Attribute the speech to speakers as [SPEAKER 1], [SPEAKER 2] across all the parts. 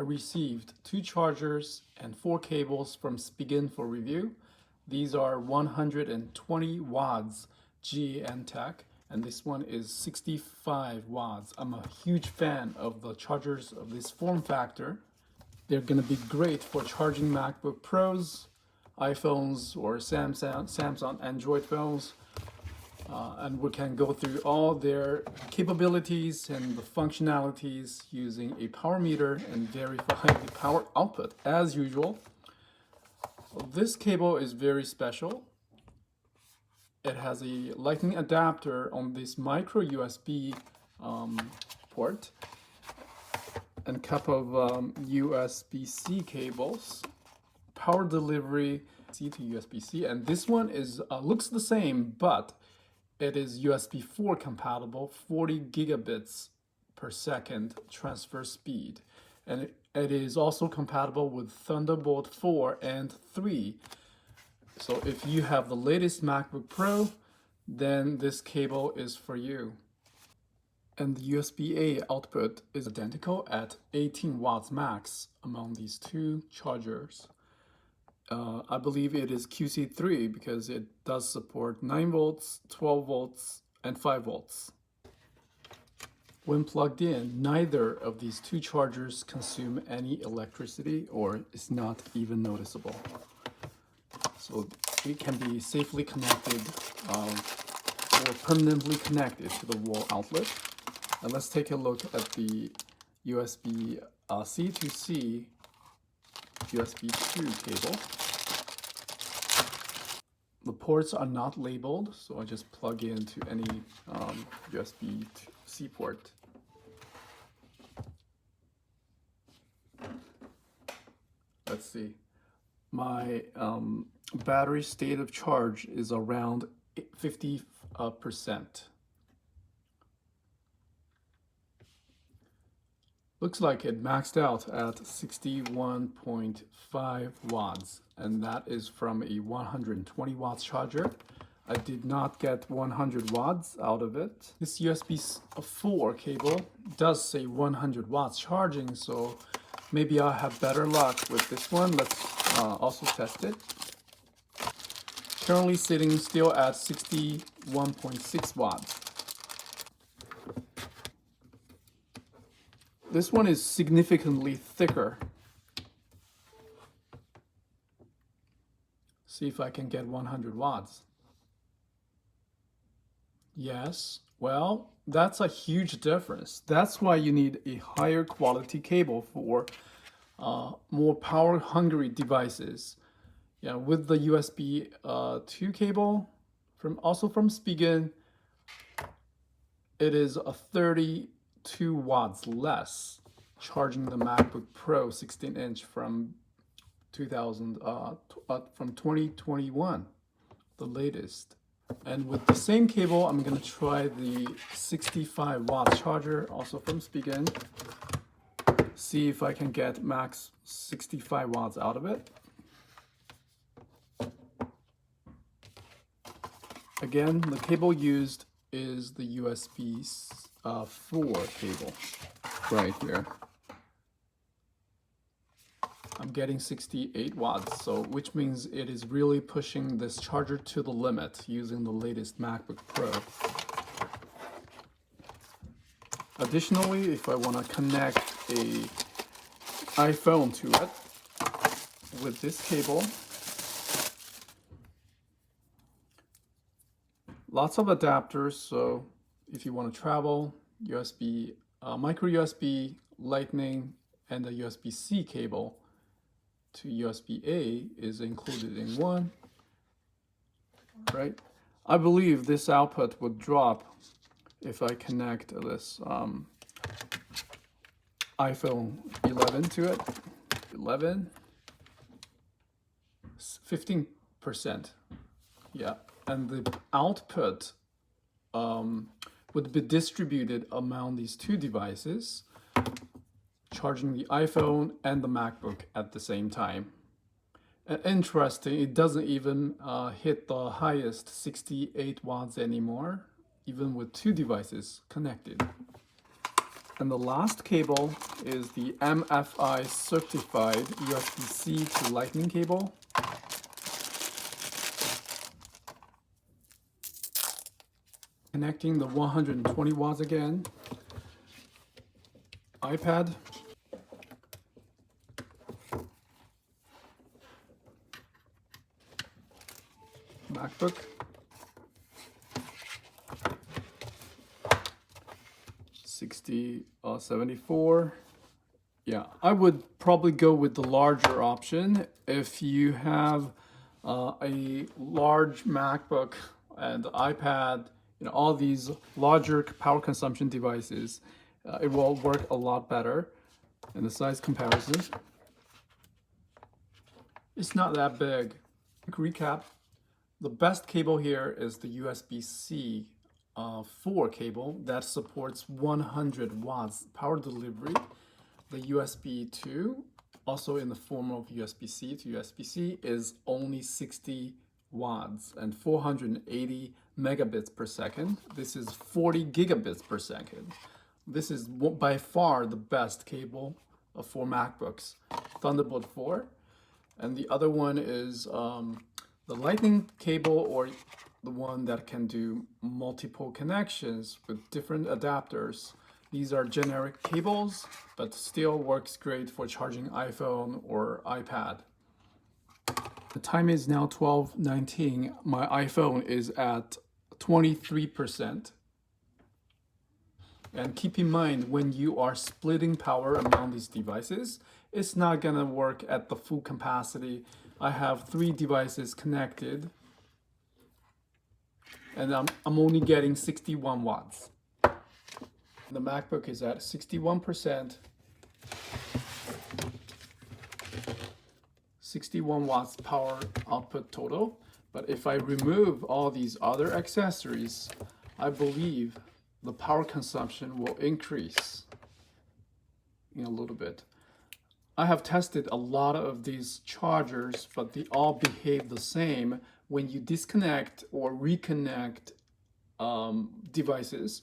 [SPEAKER 1] I received 2 chargers and 4 cables from Spigen for review. These are 120 watts GaN Tech, and this one is 65 watts. I'm a huge fan of the chargers of this form factor. They're going to be great for charging MacBook Pros, iPhones, or Samsung Android phones. And we can go through all their capabilities and the functionalities using a power meter and verify the power output as usual. This cable is very special. It has a lightning adapter on this micro USB port and a couple of USB-C cables, power delivery C to USB-C, and this one is looks the same, but it is USB 4 compatible, 40 gigabits per second transfer speed. And it is also compatible with Thunderbolt 4 and 3. So if you have the latest MacBook Pro, then this cable is for you. And the USB-A output is identical at 18 watts max among these 2 chargers. I believe it is QC3 because it does support 9 volts, 12 volts, and 5 volts. When plugged in, neither of these 2 chargers consume any electricity or is not even noticeable. So it can be safely connected or permanently connected to the wall outlet. And let's take a look at the USB C to C USB 2 cable. The ports are not labeled, so I just plug into any USB-C port. Let's see. My battery state of charge is around 50%. Looks like it maxed out at 61.5 watts, and that is from a 120 watts charger. I did not get 100 watts out of it. This USB 4 cable does say 100 watts charging, so maybe I'll have better luck with this one. Let's also test it. Currently sitting still at 61.6 watts. This one is significantly thicker. See if I can get 100 watts. Yes, well, that's a huge difference. That's why you need a higher quality cable for more power hungry devices. Yeah, with the USB 2 cable, also from Spigen, it is a 32 watts less, charging the MacBook Pro 16-inch from 2021, the latest. And with the same cable, I'm going to try the 65 watt charger, also from Spigen. See if I can get max 65 watts out of it. Again, the cable used is the USB 4 cable right here. I'm getting 68 watts, so which means it is really pushing this charger to the limit using the latest MacBook Pro. Additionally, if I want to connect a iPhone to it with this cable, lots of adapters, so if you want to travel, USB, micro USB, Lightning, and the USB-C cable to USB-A is included in one, right? I believe this output would drop if I connect this iPhone 11 to it. 15%, yeah. And the output would be distributed among these 2 devices, charging the iPhone and the MacBook at the same time. And interesting, it doesn't even hit the highest 68 watts anymore, even with 2 devices connected. And the last cable is the MFI certified USB-C to Lightning cable. Connecting the 120 watts again. iPad. MacBook. $74. Yeah, I would probably go with the larger option. If you have a large MacBook and iPad, all these larger power consumption devices, it will work a lot better in the size comparison. It's not that big. Quick recap, the best cable here is the USB-C 4 cable that supports 100 watts power delivery. The USB 2, also in the form of USB-C to USB-C, is only 60 watts and 480 megabits per second. This is 40 gigabits per second. This is by far the best cable for MacBooks. Thunderbolt 4. And the other one is the Lightning cable, or the one that can do multiple connections with different adapters. These are generic cables, but still works great for charging iPhone or iPad. The time is now 12:19. My iPhone is at 23%. And keep in mind, when you are splitting power among these devices, it's not gonna work at the full capacity. I have 3 devices connected, and I'm only getting 61 watts. The MacBook is at 61%, 61 watts power output total. But if I remove all these other accessories, I believe the power consumption will increase in a little bit. I have tested a lot of these chargers, but they all behave the same. When you disconnect or reconnect devices,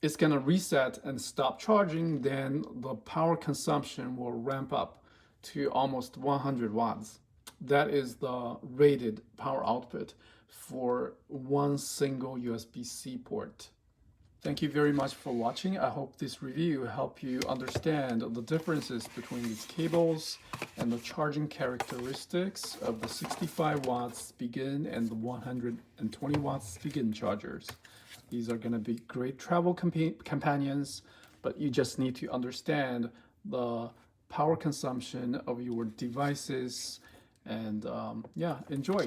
[SPEAKER 1] it's gonna reset and stop charging, then the power consumption will ramp up to almost 100 watts. That is the rated power output for one single USB-C port. Thank you very much for watching. I hope this review helped you understand the differences between these cables and the charging characteristics of the 65 watts Spigen and the 120 watts Spigen chargers. These are going to be great travel companions, but you just need to understand the power consumption of your devices and yeah, enjoy.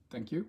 [SPEAKER 1] Thank you.